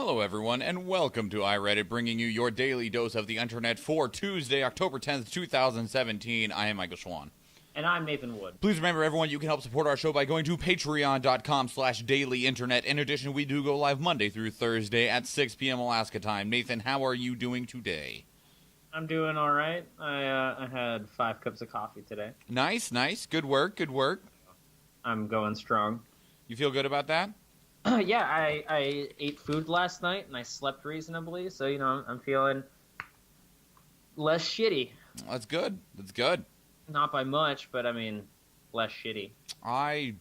Hello, everyone, and welcome to iReadit, bringing you your daily dose of the internet for Tuesday, October 10th, 2017. I am Michael Schwan. And I'm Nathan Wood. Please remember, everyone, you can help support our show by going to patreon.com/dailyinternet. In addition, we do go live Monday through Thursday at 6 p.m. Alaska time. Nathan, how are you doing today? I'm doing all right. I had 5 cups of coffee today. Nice. Good work. I'm going strong. You feel good about that? Yeah, I ate food last night, and I slept reasonably, so, I'm feeling less shitty. That's good. Not by much, but, less shitty. I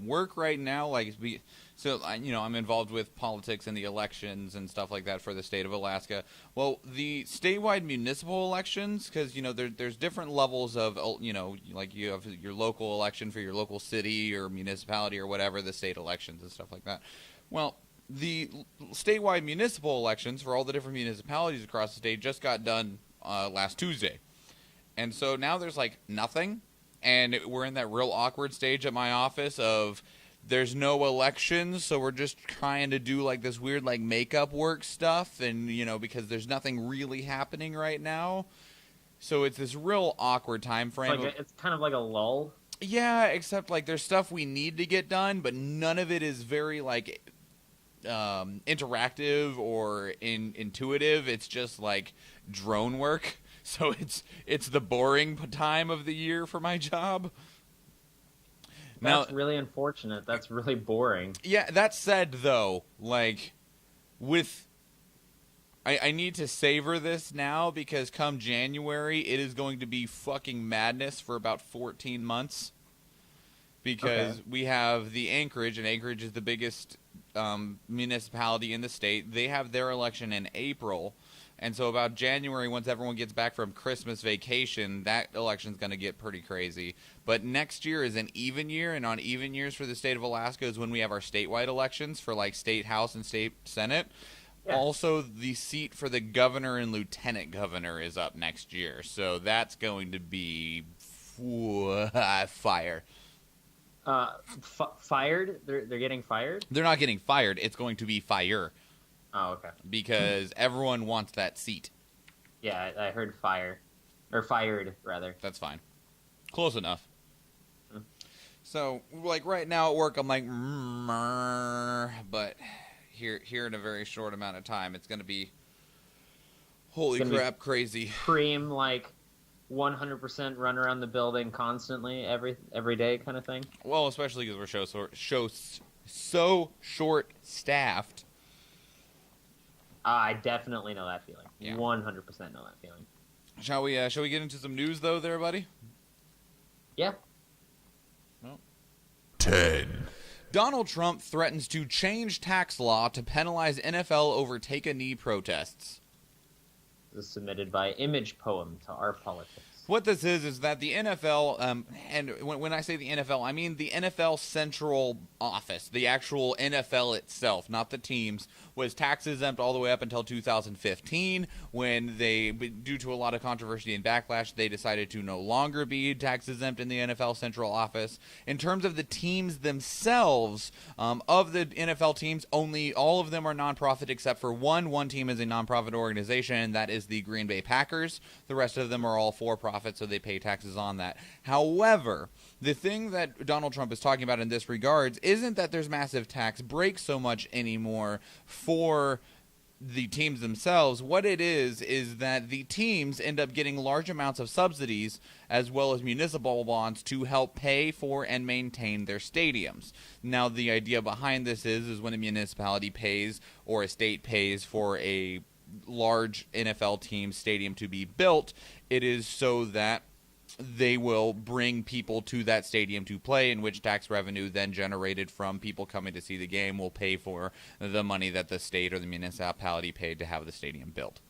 work right now, I'm involved with politics and the elections and stuff like that for the state of Alaska. Well, the statewide municipal elections, because, there's different levels of, you have your local election for your local city or municipality or whatever, the state elections and stuff like that. Well, the statewide municipal elections for all the different municipalities across the state just got done last Tuesday. And so now there's, nothing. And we're in that real awkward stage at my office of there's no elections, so we're just trying to do, this weird, makeup work stuff, and, because there's nothing really happening right now. So it's this real awkward time frame. It's kind of like a lull. Yeah, except, there's stuff we need to get done, but none of it is very, interactive or intuitive. It's just, drone work. So it's the boring time of the year for my job. That's really unfortunate. That's really boring. Yeah, that said, though, I need to savor this now because come January, it is going to be fucking madness for about 14 months. Because we have the Anchorage, and Anchorage is the biggest municipality in the state. They have their election in April. And so about January, once everyone gets back from Christmas vacation, that election's going to get pretty crazy. But next year is an even year, and on even years for the state of Alaska is when we have our statewide elections for, state house and state senate. Yeah. Also, the seat for the governor and lieutenant governor is up next year. So that's going to be fire. Fired? They're getting fired? They're not getting fired. It's going to be fire. Oh, okay. Because everyone wants that seat. Yeah, I heard fire. Or fired, rather. That's fine. Close enough. So, right now at work, I'm but here in a very short amount of time, it's going to be, holy crap, crazy. Cream, 100% run around the building constantly, every day kind of thing? Well, especially because we're so short-staffed. I definitely know that feeling. Yeah. 100% know that feeling. Shall we get into some news, though, there, buddy? Yeah. Well. 10. Donald Trump threatens to change tax law to penalize NFL over take-a-knee protests. This is submitted by Image Poem to Our Politics. What this is that the NFL, and when I say the NFL, I mean the NFL central office, the actual NFL itself, not the teams, was tax exempt all the way up until 2015 when they, due to a lot of controversy and backlash, they decided to no longer be tax exempt in the NFL central office. In terms of the teams themselves, of the NFL teams, only all of them are nonprofit except for one. One team is a nonprofit organization, and that is the Green Bay Packers. The rest of them are all for-profit, so they pay taxes on that. However, the thing that Donald Trump is talking about in this regards isn't that there's massive tax breaks so much anymore for the teams themselves. What it is that the teams end up getting large amounts of subsidies as well as municipal bonds to help pay for and maintain their stadiums. Now, the idea behind this is when a municipality pays or a state pays for a large NFL team stadium to be built, it is so that they will bring people to that stadium to play, in which tax revenue then generated from people coming to see the game will pay for the money that the state or the municipality paid to have the stadium built.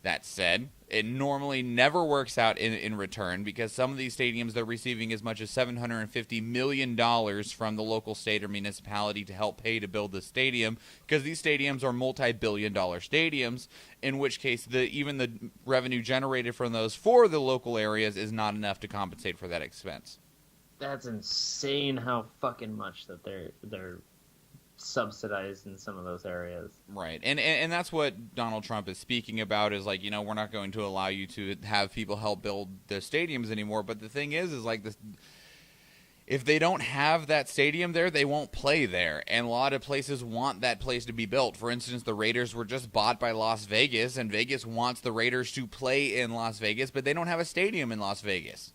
That said, it normally never works out in return because some of these stadiums, they're receiving as much as $750 million from the local state or municipality to help pay to build the stadium, because these stadiums are multi-billion-dollar stadiums, in which case even the revenue generated from those for the local areas is not enough to compensate for that expense. That's insane how fucking much that they're subsidized in some of those areas. Right. And that's what Donald Trump is speaking about is like, we're not going to allow you to have people help build the stadiums anymore. But the thing is like this, if they don't have that stadium there, they won't play there. And a lot of places want that place to be built. For instance, the Raiders were just bought by Las Vegas, and Vegas wants the Raiders to play in Las Vegas, but they don't have a stadium in Las Vegas.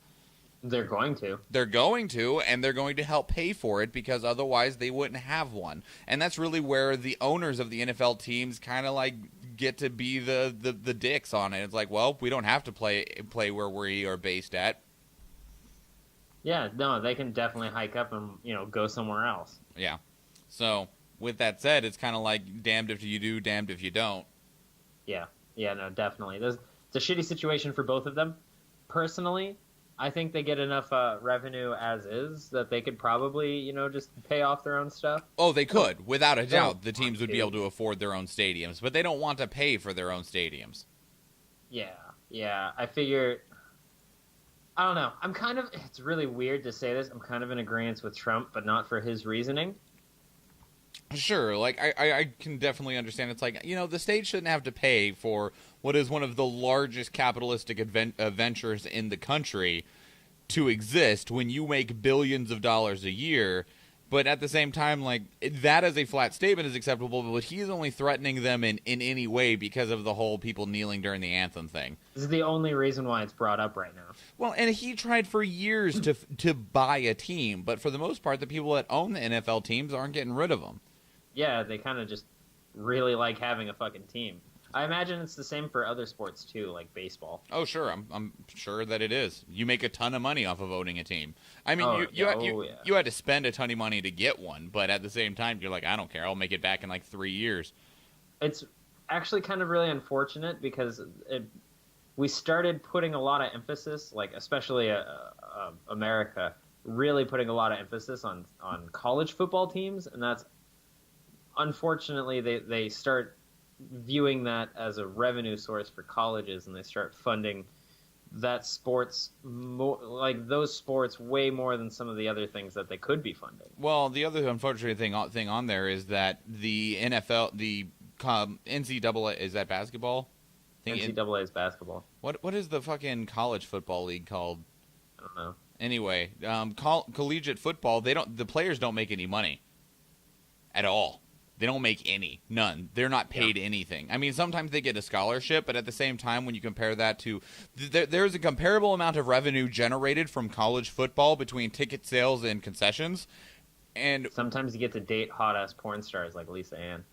They're going to. They're going to, and they're going to help pay for it because otherwise they wouldn't have one. And that's really where the owners of the NFL teams kind of like get to be the dicks on it. It's like, well, we don't have to play where we are based at. Yeah, no, they can definitely hike up and, go somewhere else. Yeah. So, with that said, it's kind of like damned if you do, damned if you don't. Yeah, no, definitely. It's a shitty situation for both of them. Personally, I think they get enough revenue as is that they could probably, just pay off their own stuff. Oh, they could. Without a doubt, the teams would be able to afford their own stadiums, but they don't want to pay for their own stadiums. Yeah. I figure... I don't know. It's really weird to say this. I'm kind of in agreement with Trump, but not for his reasoning. Sure. Like, I can definitely understand. It's like, the state shouldn't have to pay for what is one of the largest capitalistic ventures in the country to exist when you make billions of dollars a year. But at the same time, like, that as a flat statement is acceptable, but he's only threatening them in any way because of the whole people kneeling during the anthem thing. This is the only reason why it's brought up right now. Well, and he tried for years to buy a team, but for the most part, the people that own the NFL teams aren't getting rid of them. Yeah, they kind of just really like having a fucking team. I imagine it's the same for other sports too, like baseball. Oh, sure. I'm sure that it is. You make a ton of money off of owning a team. I mean, you had to spend a ton of money to get one, but at the same time, you're like, I don't care. I'll make it back in like 3 years. It's actually kind of really unfortunate because we started putting a lot of emphasis, like especially America, really putting a lot of emphasis on college football teams, and that's unfortunately they start viewing that as a revenue source for colleges, and they start funding that sports those sports way more than some of the other things that they could be funding. Well, the other unfortunate thing on there is that the NFL, the NCAA, is that basketball? NCAA is basketball. What is the fucking college football league called? I don't know. Anyway, collegiate football, the players don't make any money at all. They don't make any. None. They're not paid anything. I mean, sometimes they get a scholarship, but at the same time, when you compare that to... There's a comparable amount of revenue generated from college football between ticket sales and concessions. And sometimes you get to date hot-ass porn stars like Lisa Ann.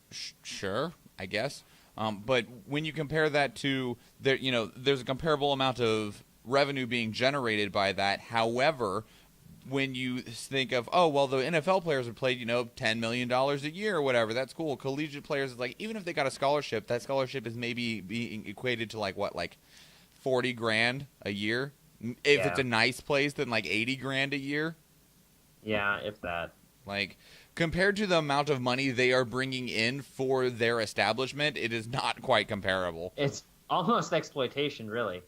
Sure, I guess. But when you compare that to... there's a comparable amount of revenue being generated by that. However... when you think of, oh, well, the NFL players would play, $10 million a year or whatever, that's cool. Collegiate players, like, even if they got a scholarship, that scholarship is maybe being equated to, like, what, like $40,000 a year? If it's a nice place, then, like, $80,000 a year? Yeah, if that. Like, compared to the amount of money they are bringing in for their establishment, it is not quite comparable. It's almost exploitation, really.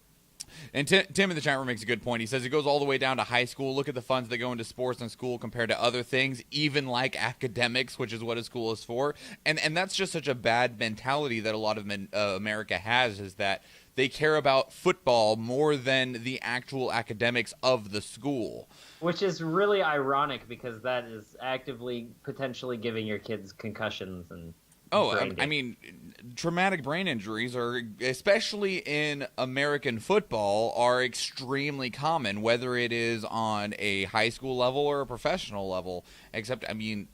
And Tim in the chat room makes a good point. He says it goes all the way down to high school. Look at the funds that go into sports and school compared to other things, even like academics, which is what a school is for. And that's just such a bad mentality that a lot of America has, is that they care about football more than the actual academics of the school. Which is really ironic because that is actively potentially giving your kids concussions and... Oh, I mean, traumatic brain injuries are, especially in American football, are extremely common, whether it is on a high school level or a professional level. Except, I mean,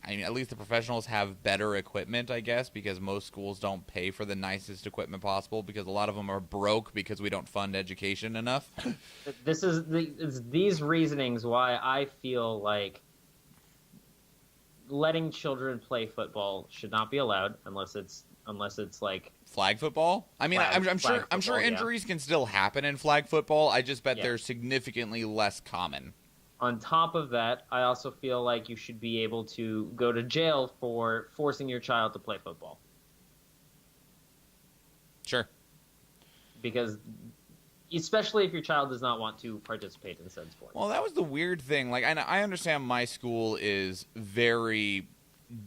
at least the professionals have better equipment, I guess, because most schools don't pay for the nicest equipment possible because a lot of them are broke because we don't fund education enough. It's these reasonings why I feel like letting children play football should not be allowed unless it's like flag football. I mean, I'm sure injuries can still happen in flag football. I just bet they're significantly less common. On top of that, I also feel like you should be able to go to jail for forcing your child to play football. Sure. Because especially if your child does not want to participate in said sport. Well, that was the weird thing. Like, I understand my school is very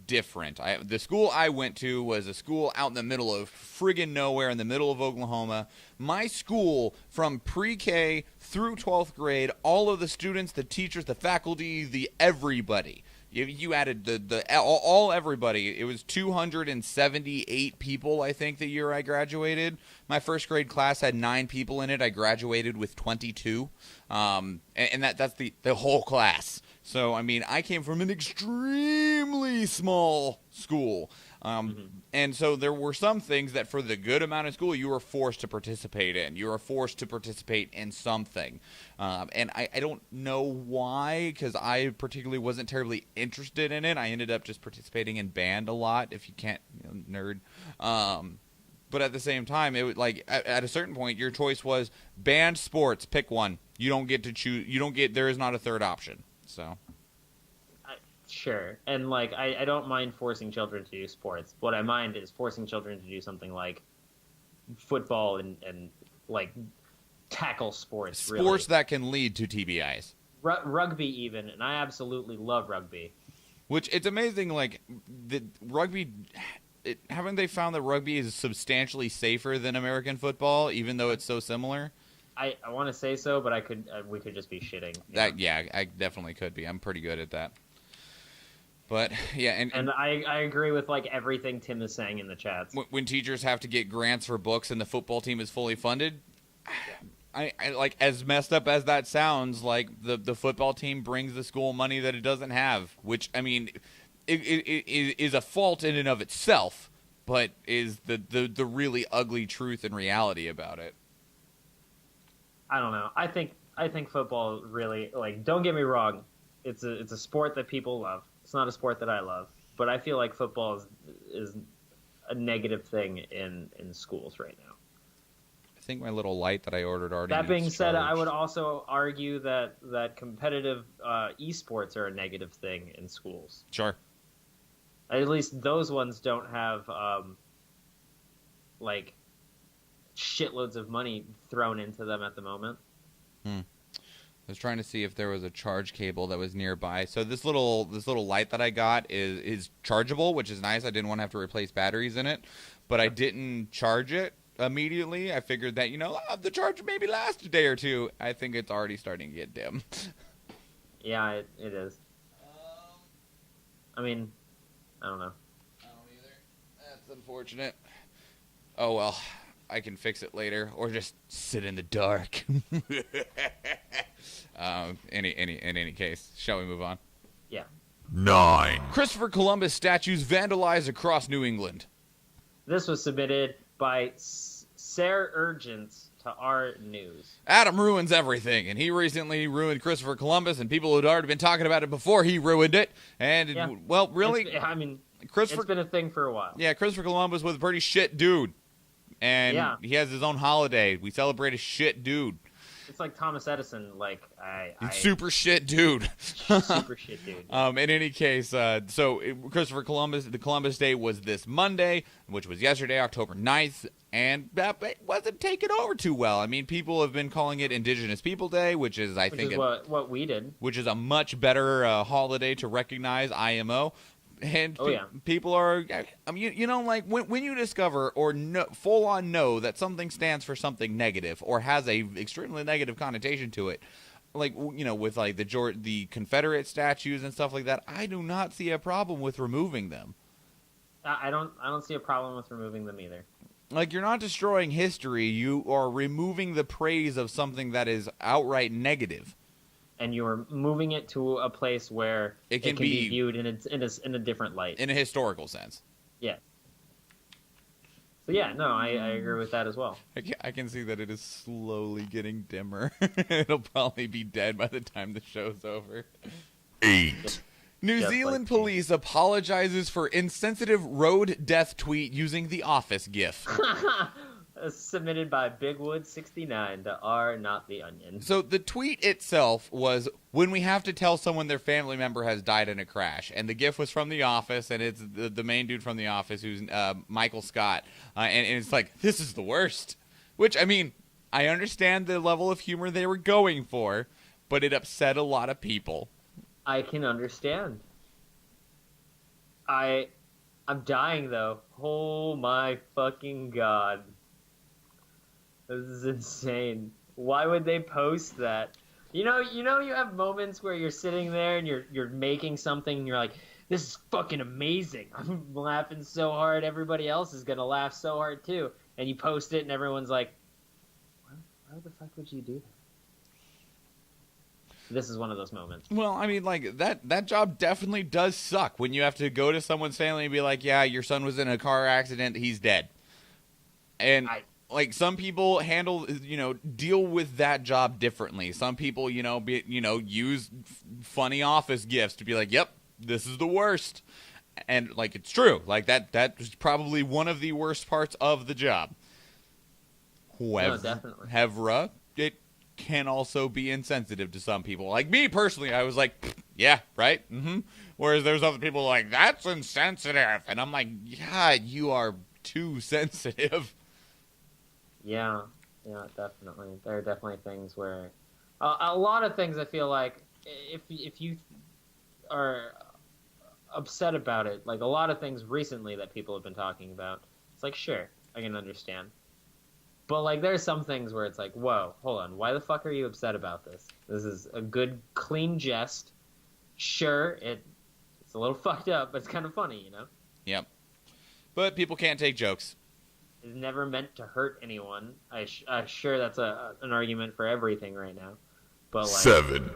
different. The school I went to was a school out in the middle of friggin' nowhere in the middle of Oklahoma. My school, from pre-K through 12th grade, all of the students, the teachers, the faculty, the everybody. You added all everybody. It was 278 people, I think, the year I graduated. My first grade class had 9 people in it. I graduated with 22, and that's the whole class. So, I mean, I came from an extremely small school. And so there were some things that for the good amount of school you were forced to participate in. You were forced to participate in something. And I don't know why, because I particularly wasn't terribly interested in it. I ended up just participating in band a lot, if you can't, nerd. But at the same time, it was like at a certain point, your choice was band, sports, pick one. You don't get to choose. There is not a third option. So. Sure. And, like, I don't mind forcing children to do sports. What I mind is forcing children to do something like football and like, tackle sports, Sports that can lead to TBIs. Rugby, even. And I absolutely love rugby. Which, it's amazing, like, the rugby... haven't they found that rugby is substantially safer than American football, even though it's so similar? I want to say so, but we could just be shitting. Yeah, I definitely could be. I'm pretty good at that. But, yeah, and I agree with, like, everything Tim is saying in the chats. When teachers have to get grants for books and the football team is fully funded, I like, as messed up as that sounds, like, the football team brings the school money that it doesn't have, which, I mean, it is a fault in and of itself, but is the really ugly truth and reality about it. I don't know. I think football really, like, don't get me wrong, it's a sport that people love. It's not a sport that I love, but I feel like football is a negative thing in schools right now. I think my little light that I ordered already. That being said, I would also argue that competitive esports are a negative thing in schools. Sure. At least those ones don't have like shitloads of money thrown into them at the moment. I was trying to see if there was a charge cable that was nearby. So this little light that I got is chargeable, which is nice. I didn't want to have to replace batteries in it, but I didn't charge it immediately. I figured that, the charge maybe last a day or two. I think it's already starting to get dim. Yeah, it is. I mean, I don't know. I don't either. That's unfortunate. Oh well, I can fix it later, or just sit in the dark. In any case, shall we move on? Yeah. 9. Christopher Columbus statues vandalized across New England. This was submitted by Sarah Urgent to our news. Adam ruins everything, and he recently ruined Christopher Columbus, and people had already been talking about it before he ruined it. And, well, really... It's been a thing for a while. Yeah, Christopher Columbus was a pretty shit dude. And he has his own holiday. We celebrate a shit dude. It's like Thomas Edison. Like, super shit dude. Super shit dude. In any case, Christopher Columbus, the Columbus Day was this Monday, which was yesterday, October 9th, and that wasn't taken over too well. I mean, people have been calling it Indigenous People Day, which is what we did. Which is a much better holiday to recognize IMO. And people are, I mean, like when you discover or full on know that something stands for something negative or has a extremely negative connotation to it, like, with like the Confederate statues and stuff like that, I do not see a problem with removing them. I don't see a problem with removing them either. Like, you're not destroying history, you are removing the praise of something that is outright negative. And you're moving it to a place where it can be viewed in a different light. In a historical sense. Yeah. So yeah, no, I agree with that as well. I can see that it is slowly getting dimmer. It'll probably be dead by the time the show's over. 8. New Zealand police apologizes for insensitive road death tweet using the Office GIF. Submitted by Bigwood69 to R, not the Onion. So the tweet itself was, when we have to tell someone their family member has died in a crash. And the GIF was from The Office, and it's the main dude from The Office, who's Michael Scott. And it's like, this is the worst. Which, I mean, I understand the level of humor they were going for, but it upset a lot of people. I can understand. I'm dying though. Oh my fucking god. This is insane. Why would they post that? You have moments where you're sitting there and you're making something and you're like, this is fucking amazing. I'm laughing so hard, everybody else is gonna laugh so hard too. And you post it and everyone's like, why the fuck would you do that? This is one of those moments. Well, I mean, like, that job definitely does suck when you have to go to someone's family and be like, yeah, your son was in a car accident, he's dead. And, like, some people deal with that job differently. Some people, use funny office gifts to be like, yep, this is the worst. And, like, it's true. Like, that was probably one of the worst parts of the job. No, definitely. However, it can also be insensitive to some people. Like me personally, I was like, yeah, right? Mm-hmm. Whereas there's other people like, that's insensitive. And I'm like, yeah, you are too sensitive. Yeah, definitely. There are definitely things where... a lot of things I feel like, if you are upset about it, like a lot of things recently that people have been talking about, it's like, sure, I can understand. But, like, there's some things where it's like, whoa, hold on, why the fuck are you upset about this? This is a good, clean jest. Sure, it's a little fucked up, but it's kind of funny, you know? Yep. But people can't take jokes. It's never meant to hurt anyone. I'm sure that's an argument for everything right now. But, like... 7.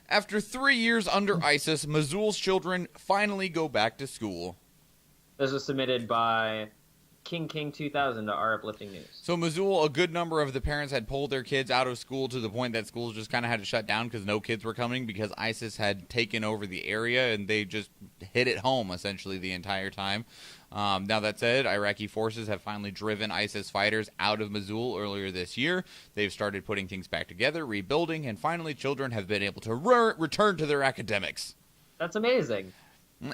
After 3 years under ISIS, Mosul's children finally go back to school. This was submitted by... King 2000 to Our Uplifting News. So Mosul, a good number of the parents had pulled their kids out of school to the point that schools just kind of had to shut down because no kids were coming because ISIS had taken over the area and they just hit it home essentially the entire time. Now that said, Iraqi forces have finally driven ISIS fighters out of Mosul earlier this year. They've started putting things back together, rebuilding, and finally children have been able to return to their academics. That's amazing.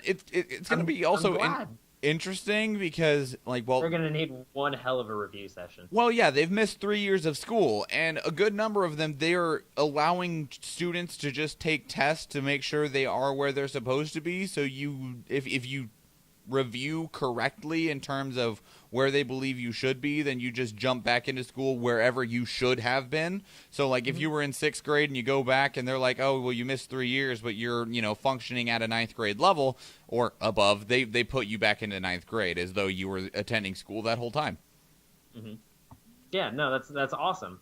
It's going to be also... interesting because, like, well... We're going to need one hell of a review session. Well, yeah, they've missed 3 years of school, and a good number of them, they're allowing students to just take tests to make sure they are where they're supposed to be, so if you review correctly in terms of where they believe you should be, then you just jump back into school wherever you should have been. So, like, if you were in 6th grade and you go back and they're like, oh, well, you missed 3 years, but you're, functioning at a 9th grade level or above, they put you back into 9th grade as though you were attending school that whole time. Mm-hmm. Yeah, no, that's awesome.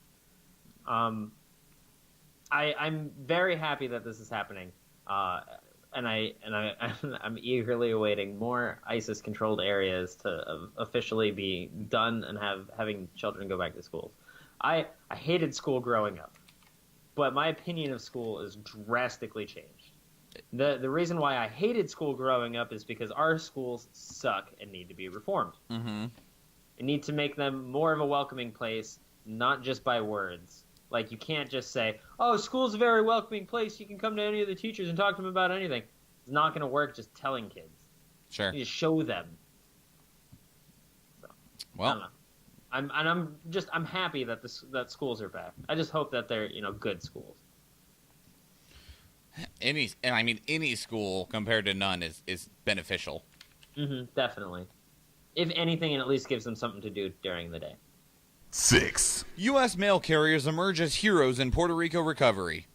I'm very happy that this is happening. And I'm eagerly awaiting more ISIS-controlled areas to officially be done and having children go back to schools. I hated school growing up, but my opinion of school has drastically changed. The reason why I hated school growing up is because our schools suck and need to be reformed. Mm-hmm. You need to make them more of a welcoming place, not just by words. Like, you can't just say, oh, school's a very welcoming place. You can come to any of the teachers and talk to them about anything. It's not going to work just telling kids. Sure. You just show them. So, well, I'm happy that that schools are back. I just hope that they're, good schools. Any school compared to none is beneficial. Mm-hmm, definitely. If anything, it at least gives them something to do during the day. 6. U.S. mail carriers emerge as heroes in Puerto Rico recovery.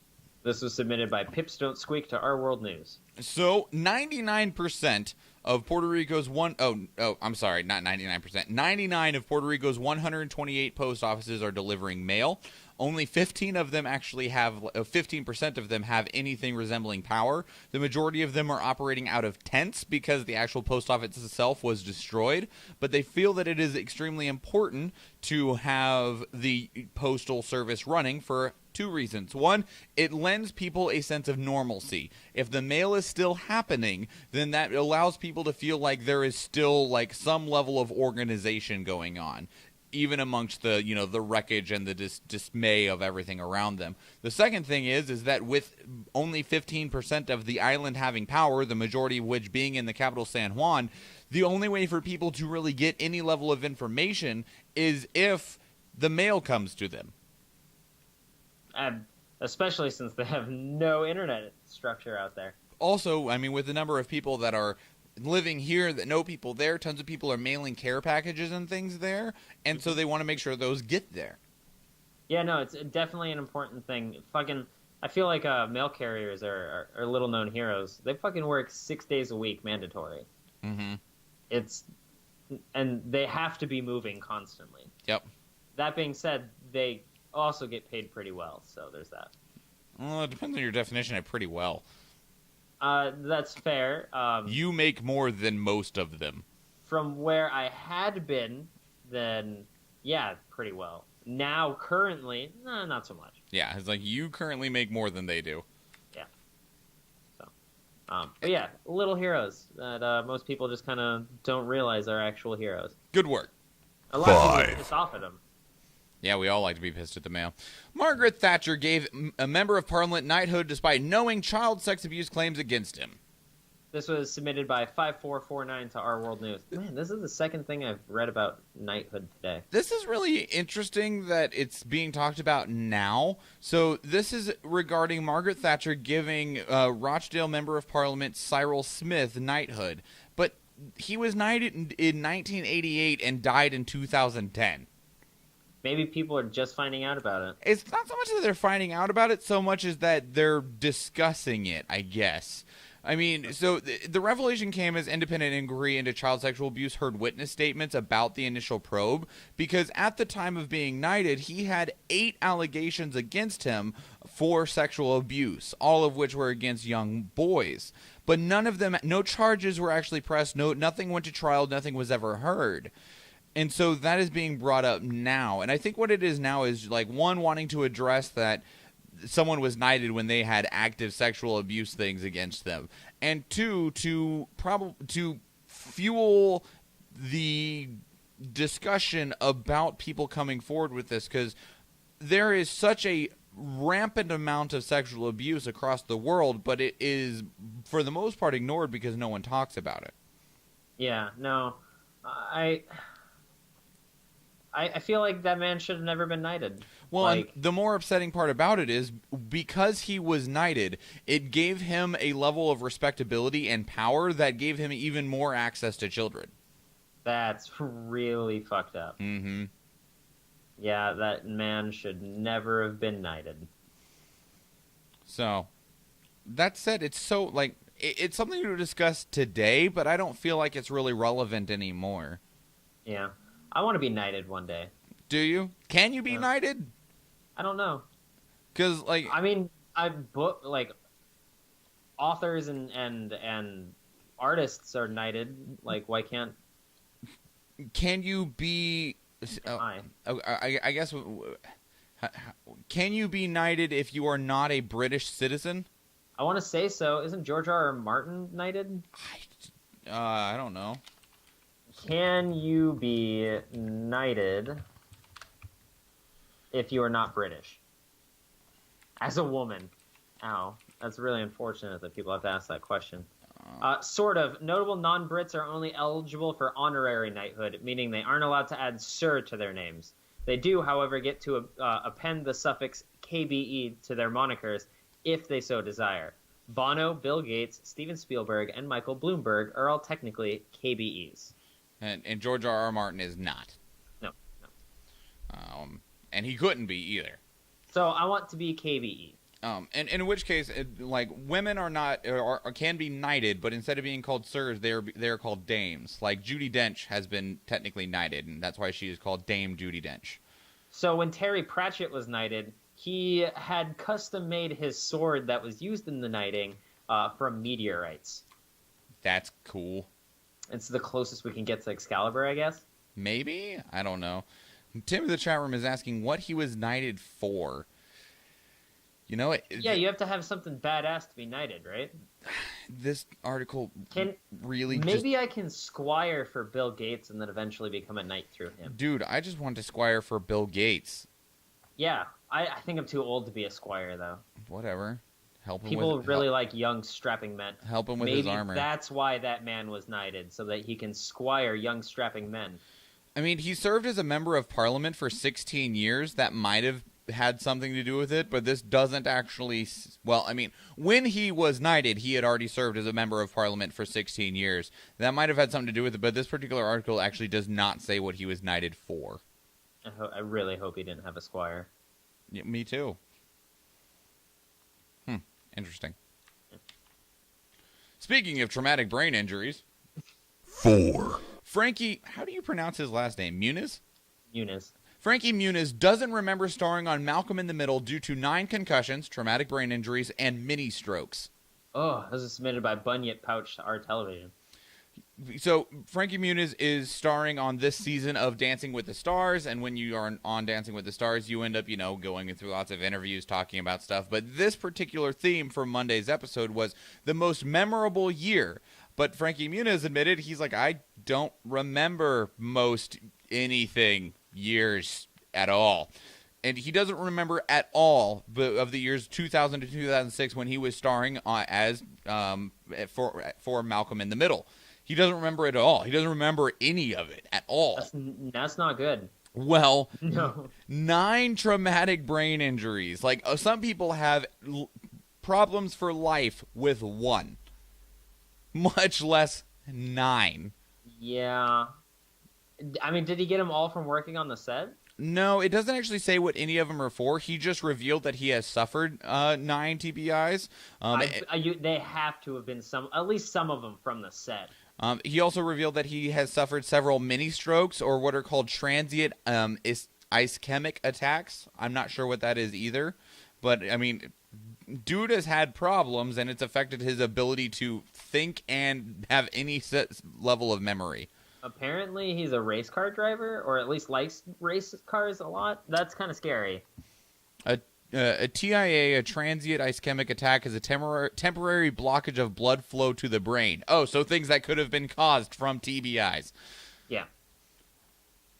This was submitted by Pips Don't Squeak to Our World News. So, 99% of Puerto Rico's 99 of Puerto Rico's 128 post offices are delivering mail. Only 15% of them have anything resembling power. The majority of them are operating out of tents because the actual post office itself was destroyed. But they feel that it is extremely important to have the postal service running for 2 reasons. 1, it lends people a sense of normalcy. If the mail is still happening, then that allows people to feel like there is still like some level of organization going on, even amongst the the wreckage and the dismay of everything around them. The second thing is that with only 15% of the island having power, the majority of which being in the capital San Juan, the only way for people to really get any level of information is if the mail comes to them. Especially since they have no internet structure out there. Also, I mean, with the number of people that are living here that know people there. Tons of people are mailing care packages and things there, and so they want to make sure those get there. Yeah, no, it's definitely an important thing. Fucking, I feel like mail carriers are little known heroes. They fucking work 6 days a week, mandatory. Mm-hmm. And they have to be moving constantly. Yep. That being said, they also get paid pretty well, so there's that. Well, it depends on your definition of pretty well. That's fair. You make more than most of them. From where I had been, then, yeah, pretty well. Now, currently, not so much. Yeah, it's like you currently make more than they do. Yeah. So, but yeah, little heroes that most people just kind of don't realize are actual heroes. Good work. A lot of people piss off at them. Yeah, we all like to be pissed at the mail. Margaret Thatcher gave a member of parliament knighthood despite knowing child sex abuse claims against him. This was submitted by 5449 to Our World News. Man, this is the second thing I've read about knighthood today. This is really interesting that it's being talked about now. So this is regarding Margaret Thatcher giving Rochdale Member of Parliament Cyril Smith knighthood. But he was knighted in 1988 and died in 2010. Maybe people are just finding out about it. It's not so much that they're finding out about it, so much as that they're discussing it, I guess. I mean, so the revelation came as independent inquiry into child sexual abuse heard witness statements about the initial probe, because at the time of being knighted, he had 8 allegations against him for sexual abuse, all of which were against young boys. But none of them, no charges were actually pressed, nothing went to trial, nothing was ever heard. And so that is being brought up now. And I think what it is now is, like, one, wanting to address that someone was knighted when they had active sexual abuse things against them. And two, to fuel the discussion about people coming forward with this, because there is such a rampant amount of sexual abuse across the world, but it is, for the most part, ignored because no one talks about it. Yeah, no. I feel like that man should have never been knighted. Well, and the more upsetting part about it is, because he was knighted, it gave him a level of respectability and power that gave him even more access to children. That's really fucked up. Mm-hmm. Yeah, that man should never have been knighted. So, that said, it's so, like, it's something to discuss today, but I don't feel like it's really relevant anymore. Yeah. I want to be knighted one day. Do you? Can you be knighted? I don't know. Because, like... I mean, authors and artists are knighted. Like, why can't... Can you be... I guess... Can you be knighted if you are not a British citizen? I want to say so. Isn't George R.R. Martin knighted? I don't know. Can you be knighted if you are not British? As a woman. Ow. That's really unfortunate that people have to ask that question. Sort of. Notable non-Brits are only eligible for honorary knighthood, meaning they aren't allowed to add Sir to their names. They do, however, get to append the suffix KBE to their monikers if they so desire. Bono, Bill Gates, Steven Spielberg, and Michael Bloomberg are all technically KBEs. And George R.R. Martin is not. No. And he couldn't be either. So I want to be KBE. And in which case, like, women are not, or can be knighted, but instead of being called sirs, they're called dames. Like, Judi Dench has been technically knighted, and that's why she is called Dame Judi Dench. So when Terry Pratchett was knighted, he had custom-made his sword that was used in the knighting from meteorites. That's cool. It's the closest we can get to Excalibur, I guess. Maybe? I don't know. Tim in the chat room is asking what he was knighted for. You know, yeah, you have to have something badass to be knighted, right? This article Maybe I can squire for Bill Gates and then eventually become a knight through him. Dude, I just want to squire for Bill Gates. Yeah, I think I'm too old to be a squire, though. Whatever. People really like young, strapping men. Help him with his armor. Maybe that's why that man was knighted, so that he can squire young, strapping men. I mean, he served as a member of parliament for 16 years. That might have had something to do with it, but this doesn't actually. Well, I mean, when he was knighted, he had already served as a member of parliament for 16 years. That might have had something to do with it, but this particular article actually does not say what he was knighted for. I really hope he didn't have a squire. Yeah, me too. Interesting. Speaking of traumatic brain injuries. 4. Frankie, how do you pronounce his last name? Muniz? Muniz. Frankie Muniz doesn't remember starring on Malcolm in the Middle due to 9 concussions, traumatic brain injuries, and mini strokes. Oh, this is submitted by Bunyip Pouch to our television. So Frankie Muniz is starring on this season of Dancing with the Stars, and when you are on Dancing with the Stars, you end up, going through lots of interviews talking about stuff. But this particular theme for Monday's episode was the most memorable year. But Frankie Muniz admitted, he's like, I don't remember most anything years at all. And he doesn't remember at all of the years 2000 to 2006 when he was starring as for Malcolm in the Middle. He doesn't remember it at all. He doesn't remember any of it at all. That's not good. Well, No. 9 traumatic brain injuries. Like, some people have problems for life with 1, much less 9. Yeah. I mean, did he get them all from working on the set? No, it doesn't actually say what any of them are for. He just revealed that he has suffered 9 TBIs. They have to have been at least some of them from the set. He also revealed that he has suffered several mini strokes, or what are called transient ischemic attacks. I'm not sure what that is either, but I mean, dude has had problems, and it's affected his ability to think and have any level of memory. Apparently, he's a race car driver, or at least likes race cars a lot. That's kind of scary. A TIA, a transient ischemic attack, is a temporary blockage of blood flow to the brain. Oh, so things that could have been caused from TBIs. Yeah.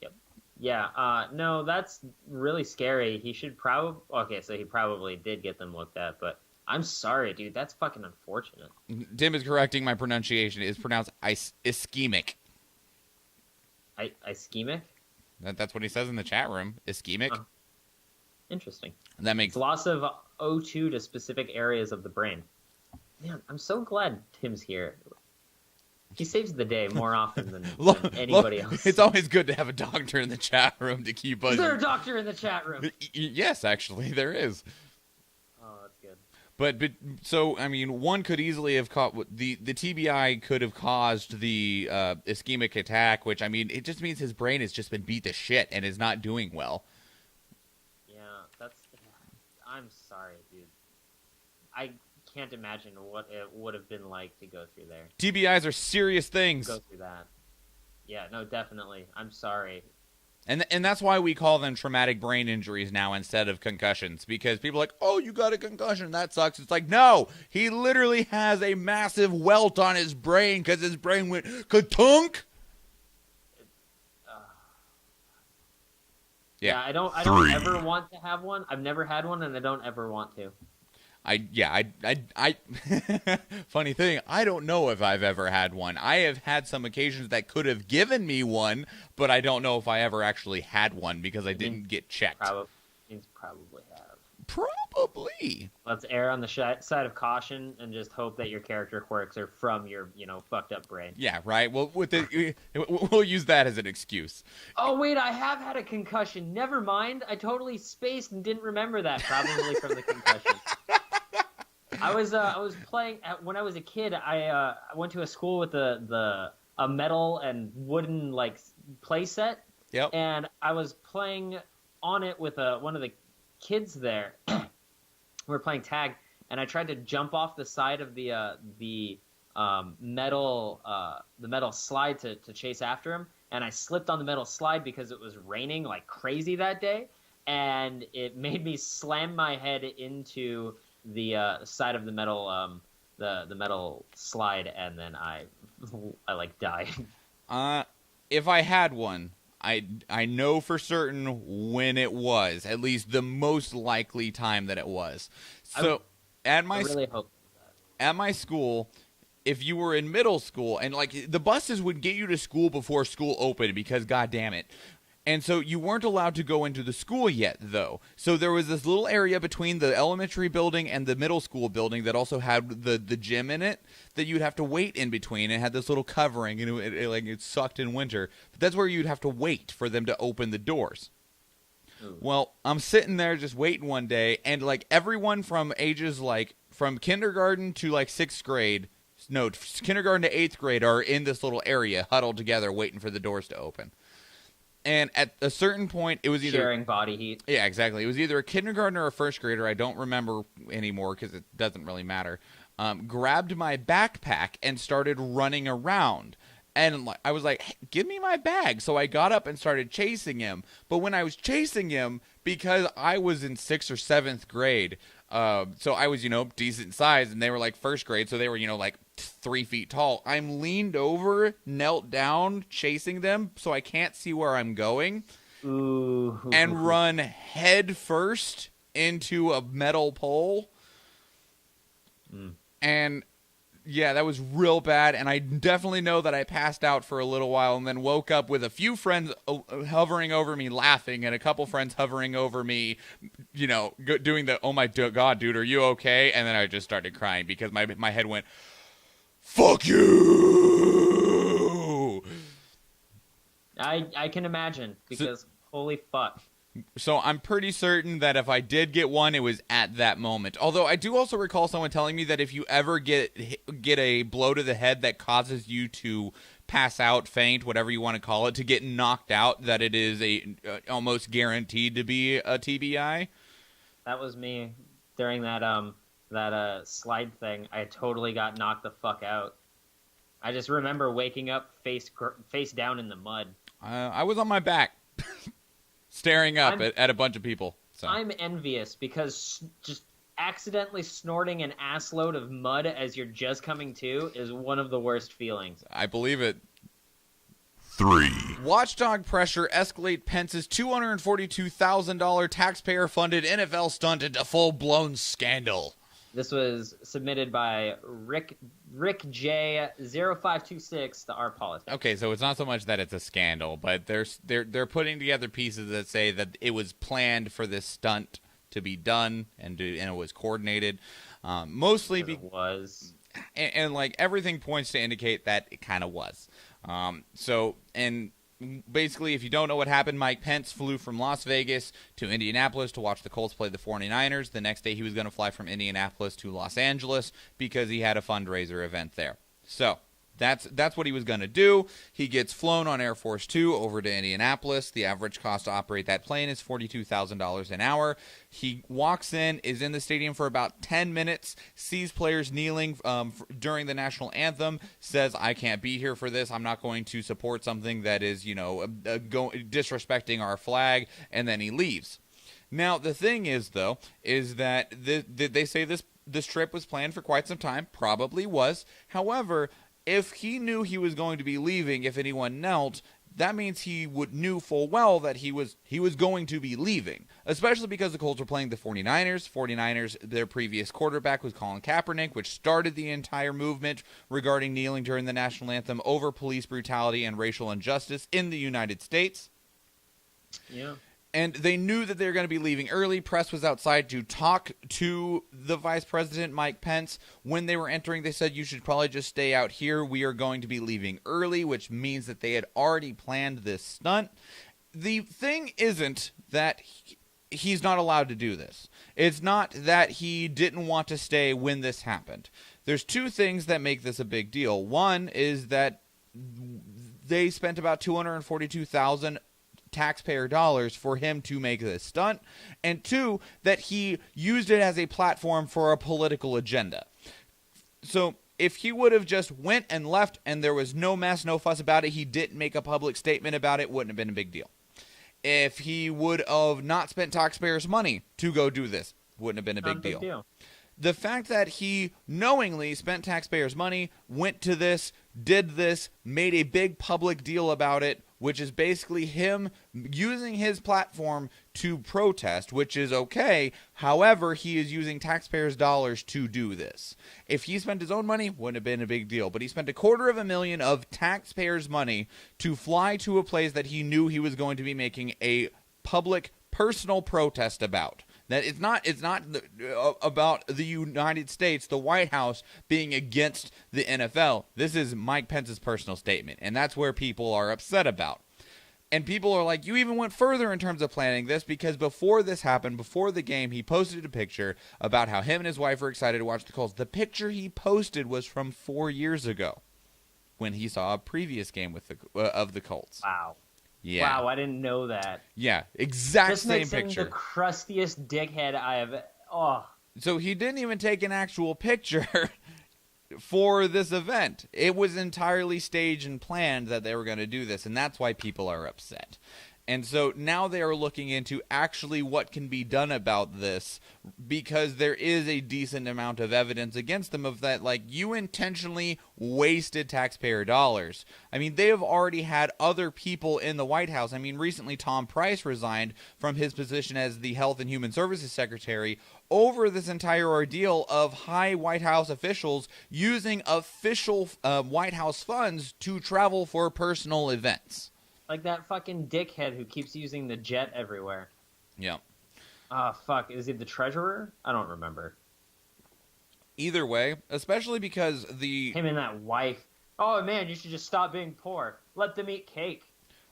Yep. Yeah. No, that's really scary. He should probably... Okay, so he probably did get them looked at, but I'm sorry, dude. That's fucking unfortunate. Tim is correcting my pronunciation. It is pronounced ischemic. Ischemic? That's what he says in the chat room. Ischemic. Interesting. That makes it's loss of O2 to specific areas of the brain. Man, I'm so glad Tim's here. He saves the day more often than anybody else. It's always good to have a doctor in the chat room to keep us. Is there a doctor in the chat room? Yes, actually, there is. Oh, that's good. But so I mean, one could easily have caught the TBI could have caused the ischemic attack, which I mean, it just means his brain has just been beat to shit and is not doing well. I'm sorry, dude. I can't imagine what it would have been like to go through there. TBIs are serious things. Go through that. Yeah, no, definitely. I'm sorry. And that's why we call them traumatic brain injuries now instead of concussions, because people are like, oh, you got a concussion, that sucks. It's like, no, he literally has a massive welt on his brain because his brain went ka-tunk. Yeah, I don't ever want to have one. I've never had one, and I don't ever want to. Funny thing, I don't know if I've ever had one. I have had some occasions that could have given me one, but I don't know if I ever actually had one because I didn't get checked. Probably have. Probably. Let's err on the side of caution and just hope that your character quirks are from your, fucked up brain. Yeah, right. Well, we'll use that as an excuse. Oh wait, I have had a concussion. Never mind. I totally spaced and didn't remember that. Probably from the concussion. I was playing when I was a kid. I went to a school with a metal and wooden play set. Yep. And I was playing on it with one of the kids there. We were playing tag, and I tried to jump off the side of the metal slide to chase after him, and I slipped on the metal slide because it was raining like crazy that day, and it made me slam my head into the side of the metal the metal slide, and then I died. If I had one, I know for certain when it was, at least the most likely time that it was. So at my school, if you were in middle school and the buses would get you to school before school opened because God damn it. And so you weren't allowed to go into the school yet, though. So there was this little area between the elementary building and the middle school building that also had the gym in it that you'd have to wait in between. It had this little covering, and it sucked in winter. But that's where you'd have to wait for them to open the doors. Ooh. Well, I'm sitting there just waiting one day, and like everyone from ages like from kindergarten to like 6th grade, no, kindergarten to 8th grade are in this little area huddled together waiting for the doors to open. And at a certain point, it was either... sharing body heat. Yeah, exactly. It was either a kindergartner or a first grader. I don't remember anymore because it doesn't really matter. Grabbed my backpack and started running around. And I was like, hey, give me my bag. So I got up and started chasing him. But when I was chasing him, because I was in 6th or 7th grade, so I was, decent size, and they were like first grade, so they were, like 3 feet tall. I'm leaned over, knelt down, chasing them, so I can't see where I'm going, and run head first into a metal pole. And yeah, that was real bad, and I definitely know that I passed out for a little while and then woke up with a few friends hovering over me laughing and a couple friends hovering over me, doing the, oh my God, dude, are you okay? And then I just started crying because my head went, fuck you! I can imagine, because holy fuck. So I'm pretty certain that if I did get one, it was at that moment. Although I do also recall someone telling me that if you ever get a blow to the head that causes you to pass out, faint, whatever you want to call it, to get knocked out, that it is almost guaranteed to be a TBI. That was me during that slide thing. I totally got knocked the fuck out. I just remember waking up face down in the mud. I was on my back. Staring up at a bunch of people. So. I'm envious because just accidentally snorting an ass load of mud as you're just coming to is one of the worst feelings. I believe it. 3. Watchdog pressure escalate Pence's $242,000 taxpayer-funded NFL stunt into full-blown scandal. This was submitted by Rick J0526 to our politics. Okay, so it's not so much that it's a scandal, but they're putting together pieces that say that it was planned for this stunt to be done and it was coordinated. Mostly it was, and like everything points to indicate that it kind of was. Basically, if you don't know what happened, Mike Pence flew from Las Vegas to Indianapolis to watch the Colts play the 49ers. The next day, he was going to fly from Indianapolis to Los Angeles because he had a fundraiser event there. So that's what he was going to do. He gets flown on Air Force Two over to Indianapolis. The average cost to operate that plane is $42,000 an hour. He walks in, is in the stadium for about 10 minutes, sees players kneeling during the national anthem, says, I can't be here for this. I'm not going to support something that is, disrespecting our flag, and then he leaves. Now, the thing is, though, is that they say this trip was planned for quite some time, probably was. However, if he knew he was going to be leaving, if anyone knelt, that means he knew full well that he was going to be leaving, especially because the Colts were playing the 49ers. 49ers, their previous quarterback was Colin Kaepernick, which started the entire movement regarding kneeling during the national anthem over police brutality and racial injustice in the United States. Yeah. And they knew that they were going to be leaving early. Press was outside to talk to the vice president, Mike Pence. When they were entering, they said, you should probably just stay out here. We are going to be leaving early, which means that they had already planned this stunt. The thing isn't that he's not allowed to do this. It's not that he didn't want to stay when this happened. There's two things that make this a big deal. One is that they spent about $242,000 taxpayer dollars for him to make this stunt, and two, that he used it as a platform for a political agenda. So if he would have just went and left and there was no mess, no fuss about it, he didn't make a public statement about it, wouldn't have been a big deal. If he would have not spent taxpayers' money to go do this, wouldn't have been a big deal. The fact that he knowingly spent taxpayers' money, went to this, did this, made a big public deal about it, which is basically him using his platform to protest, which is okay. However, he is using taxpayers' dollars to do this. If he spent his own money, wouldn't have been a big deal. But he spent $250,000 of taxpayers' money to fly to a place that he knew he was going to be making a public, personal protest about. That it's not about the United States, the White House, being against the NFL. This is Mike Pence's personal statement, and that's where people are upset about. And people are like, you even went further in terms of planning this, because before this happened, before the game, he posted a picture about how him and his wife were excited to watch the Colts. The picture he posted was from 4 years ago, when he saw a previous game with of the Colts. Wow. Yeah. Wow, I didn't know that. Yeah, exact this same makes picture. him the crustiest dickhead I have. Oh. So he didn't even take an actual picture for this event. It was entirely staged and planned that they were going to do this, and that's why people are upset. And so now they are looking into actually what can be done about this, because there is a decent amount of evidence against them of that, like, you intentionally wasted taxpayer dollars. I mean, they have already had other people in the White House. I mean, recently Tom Price resigned from his position as the Health and Human Services Secretary over this entire ordeal of high White House officials using official White House funds to travel for personal events. Like that fucking dickhead who keeps using the jet everywhere. Yeah. Oh, fuck. Is he the treasurer? I don't remember. Either way, especially because Him and that wife. Oh, man, you should just stop being poor. Let them eat cake.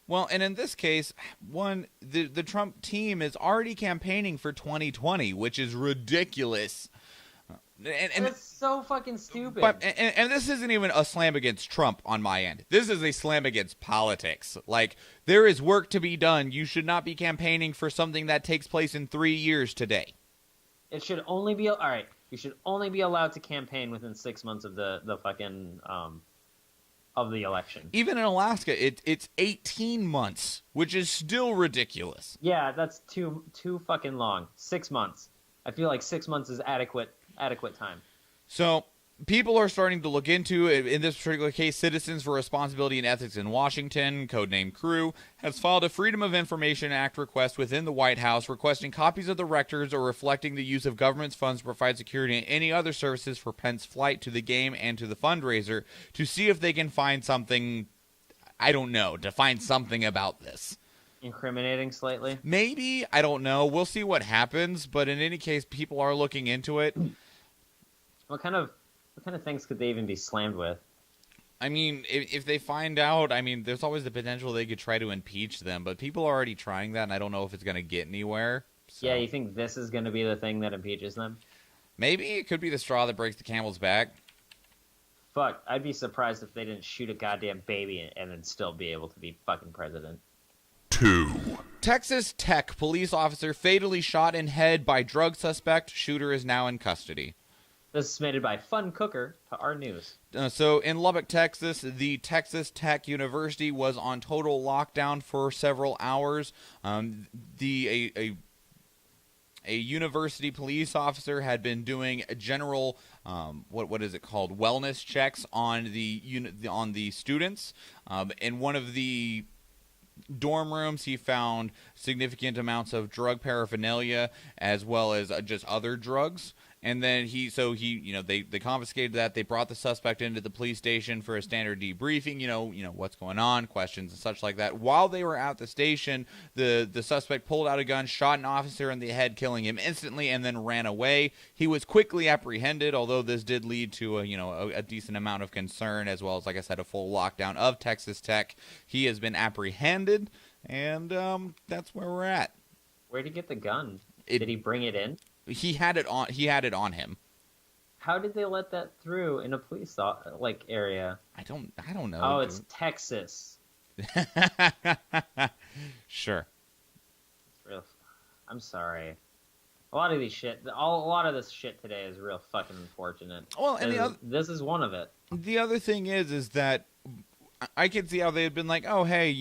Well, and in this case, the Trump team is already campaigning for 2020, which is ridiculous. And it's so fucking stupid. But and this isn't even a slam against Trump on my end. This is a slam against politics. Like, there is work to be done. You should not be campaigning for something that takes place in 3 years today. It should only be all right. You should only be allowed to campaign within 6 months of the fucking of the election. Even in Alaska, it's 18 months, which is still ridiculous. Yeah, that's too fucking long. 6 months. I feel like 6 months is adequate time. So people are starting to look into, in this particular case, Citizens for Responsibility and Ethics in Washington, codenamed CREW, has filed a Freedom of Information Act request within the White House requesting copies of the records or reflecting the use of government's funds to provide security and any other services for Pence's flight to the game and to the fundraiser, to see if they can find something, I don't know, to find something about this. Incriminating slightly? Maybe, I don't know. We'll see what happens, but in any case, people are looking into it. What kind of things could they even be slammed with? I mean, if they find out, I mean, there's always the potential they could try to impeach them, but people are already trying that, and I don't know if it's going to get anywhere. So. Yeah, you think this is going to be the thing that impeaches them? Maybe it could be the straw that breaks the camel's back. Fuck, I'd be surprised if they didn't shoot a goddamn baby and then still be able to be fucking president. 2. Texas Tech police officer fatally shot in head by drug suspect. Shooter is now in custody. This is submitted by Fun Cooker to our news. So in Lubbock, Texas, the Texas Tech University was on total lockdown for several hours. A university police officer had been doing general what is it called, wellness checks on the students. In one of the dorm rooms, he found significant amounts of drug paraphernalia as well as just other drugs. And then they confiscated that. They brought the suspect into the police station for a standard debriefing, what's going on, questions and such like that. While they were at the station, the suspect pulled out a gun, shot an officer in the head, killing him instantly, and then ran away. He was quickly apprehended, although this did lead to a decent amount of concern, as well as, like I said, a full lockdown of Texas Tech. He has been apprehended, and that's where we're at. Where'd he get the gun? Did he bring it in? He had it on him. How did they let that through in a police area? I don't know. Oh, it's Texas. Sure. It's real. I'm sorry. A lot of this shit today is real fucking unfortunate. Well, and this is one of it. The other thing is that I could see how they had been like, oh, hey,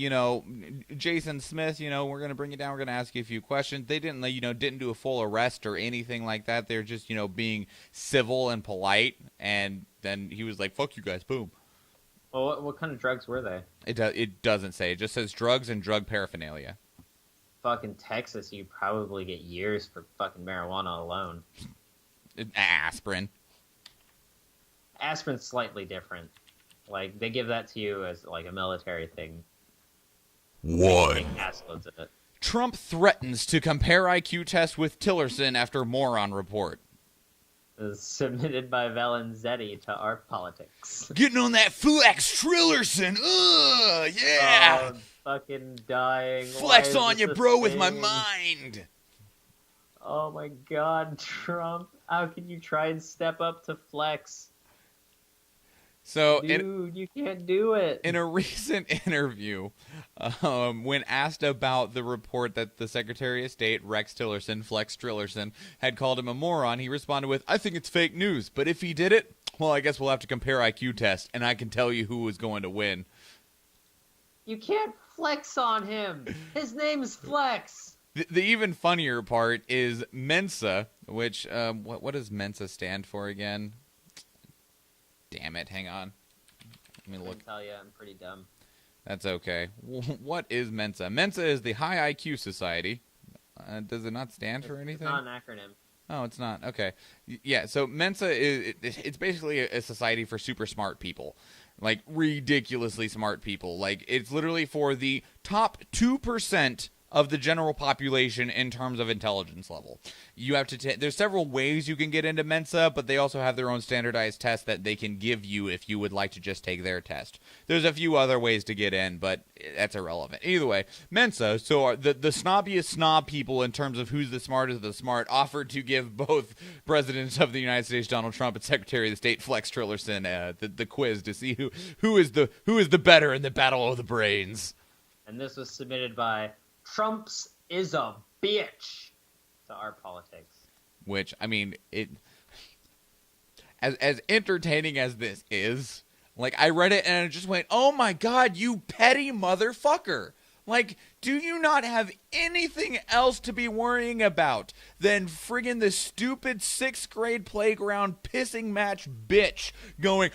Jason Smith, we're going to bring you down. We're going to ask you a few questions. They didn't do a full arrest or anything like that. They're just, being civil and polite. And then he was like, fuck you guys, boom. Well, what kind of drugs were they? It doesn't say. It just says drugs and drug paraphernalia. Fucking Texas, you probably get years for fucking marijuana alone. Aspirin. Aspirin's slightly different. Like, they give that to you as, like, a military thing. 1. Take ass loads of it. Trump threatens to compare IQ test with Tillerson after moron report. It was submitted by Valenzetti to Art Politics. Getting on that flex Tillerson. Ugh, yeah. Oh, I'm fucking dying. Flex Why on is you, this a bro, with my thing? mind. Oh my god, Trump. How can you try and step up to flex? So, Dude, you can't do it. in a recent interview, when asked about the report that the Secretary of State, Rex Tillerson, Flex Tillerson, had called him a moron, he responded with, I think it's fake news, but if he did it, well, I guess we'll have to compare IQ tests, and I can tell you who is going to win. You can't flex on him. His name's Flex. The even funnier part is Mensa, which, what does Mensa stand for again? Damn it, hang on. Let me I look. can tell you, I'm pretty dumb. That's okay. What is Mensa? Mensa is the High IQ Society. Does it not stand for anything? It's not an acronym. Oh, it's not. Okay. Yeah, so Mensa it's basically a society for super smart people. Like, ridiculously smart people. Like, it's literally for the top 2% of the general population in terms of intelligence level. You have to there's several ways you can get into Mensa, but they also have their own standardized test that they can give you if you would like to just take their test. There's a few other ways to get in, but that's irrelevant. Either way, Mensa, so the snobbiest snob people in terms of who's the smartest of the smart, offered to give both President of the United States, Donald Trump, and Secretary of the State, Flex Tillerson, the quiz to see who is the better in the battle of the brains. And this was submitted by Trump's is a bitch to Art Politics. Which, I mean, it as entertaining as this is, like, I read it and I just went, oh my god, you petty motherfucker. Like, do you not have anything else to be worrying about than friggin' this stupid 6th grade playground pissing match bitch going,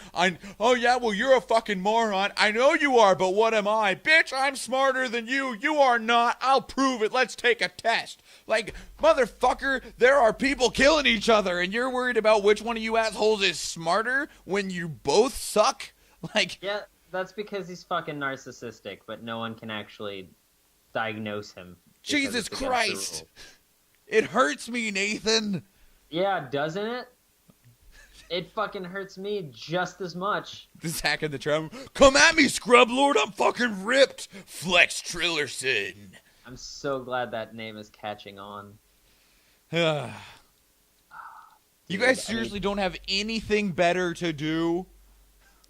oh yeah, well, you're a fucking moron. I know you are, but what am I? Bitch, I'm smarter than you. You are not. I'll prove it. Let's take a test. Like, motherfucker, there are people killing each other, and you're worried about which one of you assholes is smarter when you both suck? Like, Yeah, that's because he's fucking narcissistic, but no one can actually diagnose him. because Jesus it's against the Christ. rules. It hurts me, Nathan. Yeah, doesn't it? It fucking hurts me just as much. This hack in the tram. Come at me, scrub lord. I'm fucking ripped. Flex Tillerson. I'm so glad that name is catching on. You Dude, guys I seriously mean- don't have anything better to do?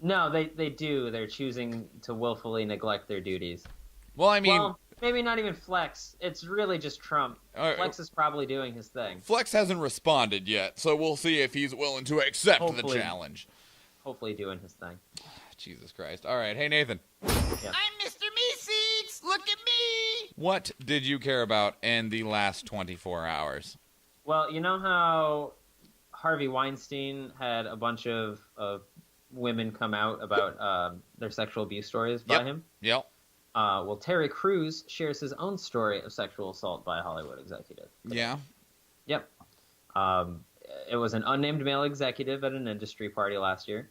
No, they do. They're choosing to willfully neglect their duties. Well, I mean, Well, maybe not even Flex. It's really just Trump. Flex is probably doing his thing. Flex hasn't responded yet, so we'll see if he's willing to accept Hopefully. the challenge. Hopefully doing his thing. Jesus Christ. All right. Hey, Nathan. Yeah. I'm Mr. Meeseeks. Look at me. What did you care about in the last 24 hours? Well, you know how Harvey Weinstein had a bunch of women come out about their sexual abuse stories by him? Yep. Well, Terry Crews shares his own story of sexual assault by a Hollywood executive. Yeah. Yep. It was an unnamed male executive at an industry party last year.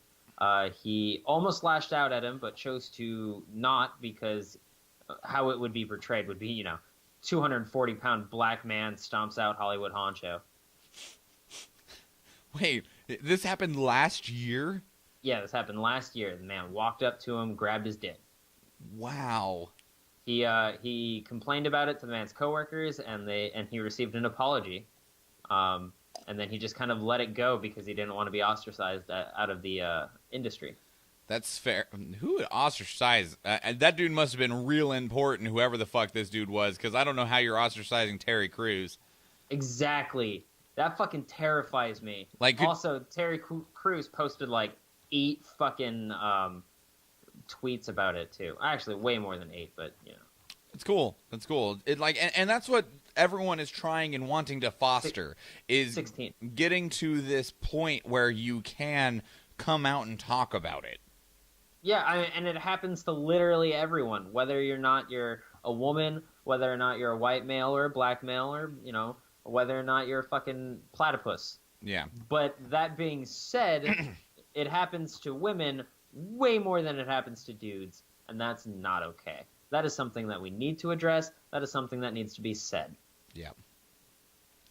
He almost lashed out at him, but chose to not because how it would be portrayed would be, 240-pound black man stomps out Hollywood honcho. Wait, this happened last year? Yeah, this happened last year. The man walked up to him, grabbed his dick. Wow. He complained about it to the man's coworkers, and he received an apology. And then he just kind of let it go because he didn't want to be ostracized out of the industry. That's fair. Who would ostracize? That dude must have been real important, whoever the fuck this dude was, because I don't know how you're ostracizing Terry Crews. Exactly. That fucking terrifies me. Like, also, Terry Crews posted like 8 fucking tweets about it too. Actually, way more than 8, but It's cool. That's cool. And that's what everyone is trying and wanting to foster is 16. getting to this point where you can come out and talk about it. Yeah, and it happens to literally everyone, whether you're a woman, whether or not you're a white male or a black male, or whether or not you're a fucking platypus. Yeah. But that being said, it happens to women way more than it happens to dudes, and that's not okay. That is something that we need to address. That is something that needs to be said. Yeah.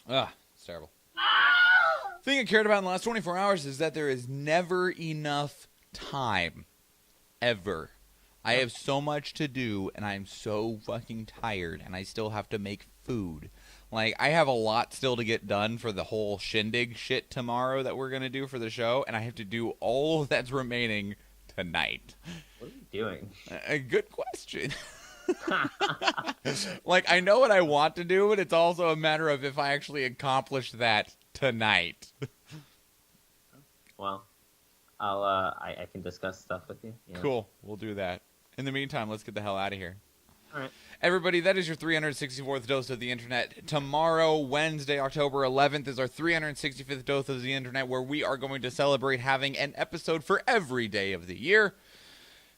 It's terrible. The thing I cared about in the last 24 hours is that there is never enough time. Ever. I have so much to do, and I'm so fucking tired, and I still have to make food. Like, I have a lot still to get done for the whole shindig shit tomorrow that we're going to do for the show, and I have to do all that's remaining tonight. What are you doing? A good question. Like, I know what I want to do, but it's also a matter of if I actually accomplish that tonight. Well, I can discuss stuff with you. Yeah. Cool. We'll do that. In the meantime, let's get the hell out of here. All right. Everybody, that is your 364th dose of the internet. Tomorrow, Wednesday, October 11th, is our 365th dose of the internet, where we are going to celebrate having an episode for every day of the year.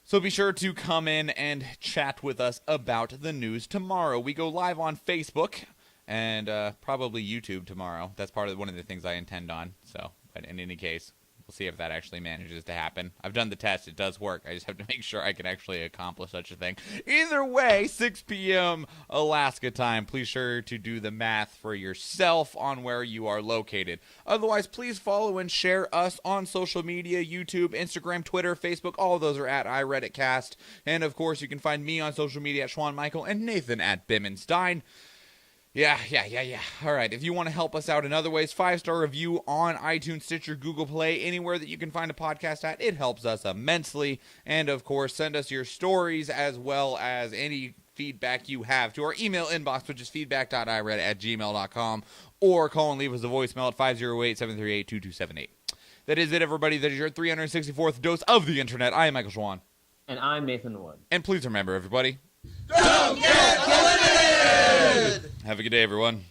So be sure to come in and chat with us about the news tomorrow. We go live on Facebook and probably YouTube tomorrow. That's one of the things I intend on. So, but in any case, we'll see if that actually manages to happen. I've done the test. It does work. I just have to make sure I can actually accomplish such a thing. Either way, 6 p.m. Alaska time. Please sure to do the math for yourself on where you are located. Otherwise, please follow and share us on social media, YouTube, Instagram, Twitter, Facebook. All of those are at iReaditCast. And, of course, you can find me on social media at Schwan Michael and Nathan at Bimmenstein. Yeah. All right, if you want to help us out in other ways, 5-star review on iTunes, Stitcher, Google Play, anywhere that you can find a podcast at. It helps us immensely. And, of course, send us your stories as well as any feedback you have to our email inbox, which is feedback.iread@gmail.com, or call and leave us a voicemail at 508-738-2278. That is it, everybody. That is your 364th dose of the internet. I am Michael Schwan. And I'm Nathan Wood. And please remember, everybody, Don't get eliminated! have a good day, everyone.